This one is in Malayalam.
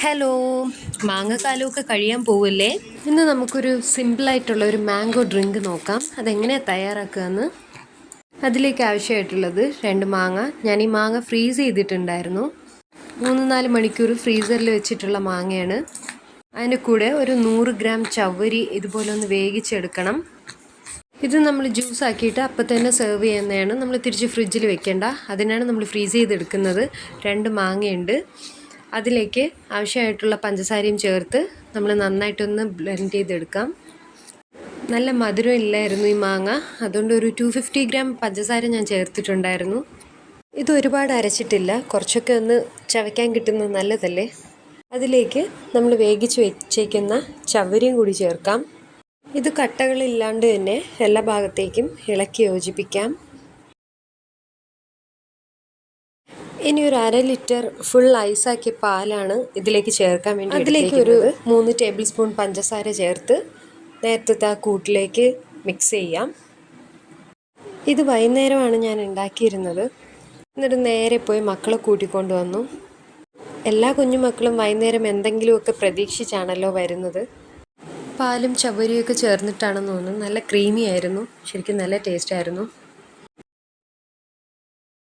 ഹലോ, മാങ്ങക്കാലമൊക്കെ കഴിയാൻ പോവല്ലേ. ഇന്ന് നമുക്കൊരു സിമ്പിളായിട്ടുള്ള ഒരു മാംഗോ ഡ്രിങ്ക് നോക്കാം. അതെങ്ങനെയാണ് തയ്യാറാക്കുകയെന്ന്. അതിലേക്ക് ആവശ്യമായിട്ടുള്ളത് 2 മാങ്ങ. ഞാൻ ഈ മാങ്ങ ഫ്രീസ് ചെയ്തിട്ടുണ്ടായിരുന്നു. 3-4 മണിക്കൂർ ഫ്രീസറിൽ വെച്ചിട്ടുള്ള മാങ്ങയാണ്. അതിൻ്റെ കൂടെ ഒരു 100 ഗ്രാം ചവ്വരി ഇതുപോലെ ഒന്ന് വേവിച്ചെടുക്കണം. ഇത് നമ്മൾ ജ്യൂസ് ആക്കിയിട്ട് അപ്പം തന്നെ സെർവ് ചെയ്യുന്നതാണ്. നമ്മൾ തിരിച്ച് ഫ്രിഡ്ജിൽ വെക്കേണ്ട. അതിനാണ് നമ്മൾ ഫ്രീസ് ചെയ്തെടുക്കുന്നത്. 2 മാങ്ങയുണ്ട്. അതിലേക്ക് ആവശ്യമായിട്ടുള്ള പഞ്ചസാരയും ചേർത്ത് നമ്മൾ നന്നായിട്ടൊന്ന് ബ്ലെൻഡ് ചെയ്തെടുക്കാം. നല്ല മധുരം ഇല്ലായിരുന്നു ഈ മാങ്ങ, അതുകൊണ്ട് ഒരു 250 ഗ്രാം പഞ്ചസാര ഞാൻ ചേർത്തിട്ടുണ്ടായിരുന്നു. ഇത് ഒരുപാട് അരച്ചിട്ടില്ല, കുറച്ചൊക്കെ ഒന്ന് ചവയ്ക്കാൻ കിട്ടുന്നത് നല്ലതല്ലേ. അതിലേക്ക് നമ്മൾ വേവിച്ച് വെച്ചേക്കുന്ന ചവ്വരിയും കൂടി ചേർക്കാം. ഇത് കട്ടകളില്ലാണ്ട് തന്നെ എല്ലാ ഭാഗത്തേക്കും ഇളക്കി യോജിപ്പിക്കാം. ഇനി ഒരു 1/2 ലിറ്റർ ഫുൾ ഐസാക്കിയ പാലാണ് ഇതിലേക്ക് ചേർക്കാൻ വേണ്ടി. അതിലേക്ക് ഒരു 3 ടേബിൾ സ്പൂൺ പഞ്ചസാര ചേർത്ത് നേരത്തെ ആ കൂട്ടിലേക്ക് മിക്സ് ചെയ്യാം. ഇത് വൈകുന്നേരമാണ് ഞാൻ ഉണ്ടാക്കിയിരുന്നത്. എന്നിട്ട് നേരെ പോയി മക്കളെ കൂട്ടിക്കൊണ്ട് വന്നു. എല്ലാ കുഞ്ഞുമക്കളും വൈകുന്നേരം എന്തെങ്കിലുമൊക്കെ പ്രതീക്ഷിച്ചാണല്ലോ വരുന്നത്. പാലും ചവ്വരിയൊക്കെ ചേർന്നിട്ടാണെന്ന് തോന്നുന്നു. നല്ല ക്രീമി ആയിരുന്നു, ശരിക്കും നല്ല ടേസ്റ്റ് ആയിരുന്നു.